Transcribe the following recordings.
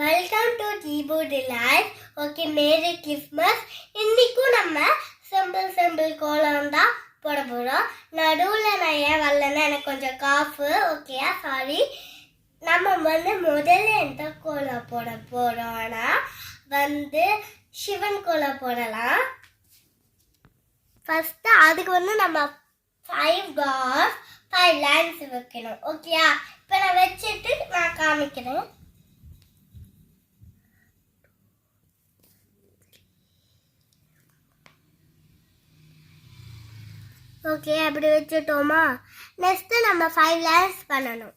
Welcome to keyboard live. Okay, merry Christmas. இன்னைக்கும் நம்ம simple கோலம் தான் போட போகிறோம். நடுவில் நான் ஏன் வரலன்னா எனக்கு கொஞ்சம் காஃபு. ஓகேயா, சாரி. நம்ம முதல்ல எந்த கோலம் போட போகிறோம்னா சிவன் கோலம் போடலாம். ஃபஸ்ட்டு அதுக்கு நம்ம 5 dots 5 lines வைக்கணும். ஓகேயா, இப்போ நான் வச்சுட்டு நான் காமிக்கிறேன். ஓகே, அப்படி வச்சுட்டோமா? நெக்ஸ்ட் நம்ம 5 lines பண்ணணும்.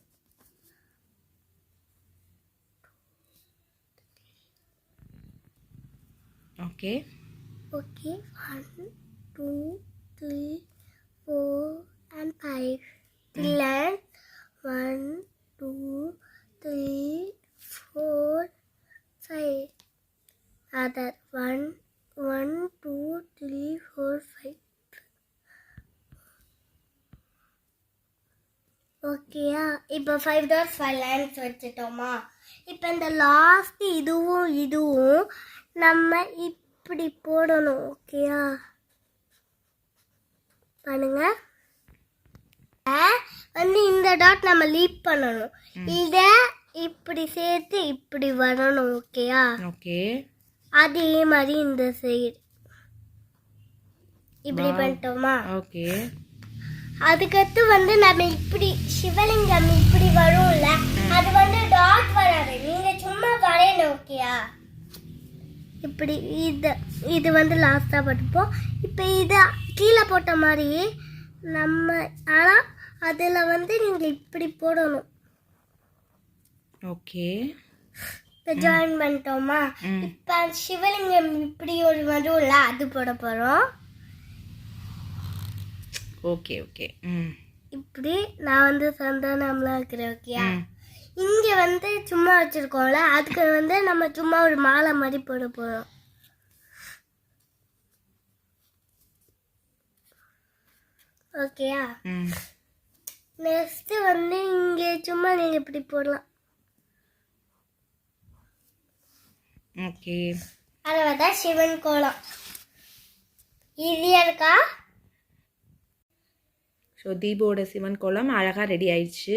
Okay 1 2 3 4 and 5 lines. 1 2 3 4 5. Other 1 2 3 4 5. ஓகேயா, இப்போ 5 dots 5 lines வச்சுட்டோமா? இப்போ இந்த லாஸ்ட் இதுவும் நம்ம இப்படி போடணும். ஓகேயா, பண்ணுங்க. இந்த டாட் நம்ம லீப் பண்ணணும். இத இப்படி சேர்த்து இப்படி வரணும். ஓகேயா, ஓகே. அதே மாதிரி இந்த சைடு இப்படி பண்ணிட்டோமா? ஓகே. அதுக்கடுத்து நம்ம இப்படி சிவலிங்கம் இப்படி வரும்ல, அது டாட் வராது, நீங்க சும்மா வரையணும். ஓகேயா, இப்படி இது லாஸ்டா போட்டுப்போம். இப்போ இதை கீழே போட்ட மாதிரி நம்ம, ஆனால் அதில் நீங்க இப்படி போடணும். ஓகே, இப்போ ஜாயின் பண்ணிட்டோமா? இப்போ சிவலிங்கம் இப்படி ஒரு வரும்ல, அது போட போகிறோம். Okay okay. இப்படி நான் சந்தானம்லாம் இருக்கிறேன். ஓகேயா, இங்கே சும்மா வச்சுருக்கோம்ல, அதுக்கு நம்ம சும்மா ஒரு மாலை மாதிரி போட போகிறோம். ஓகேயா, நெக்ஸ்ட்டு இங்கே சும்மா நீங்கள் இப்படி போடலாம். ஓகே, அவ்வளோதான் சிவன் கோலம். ஈஸியாக இருக்கா? ஸோ தீபோட சிவன் கோலம் அழகாக ரெடி ஆயிடுச்சு.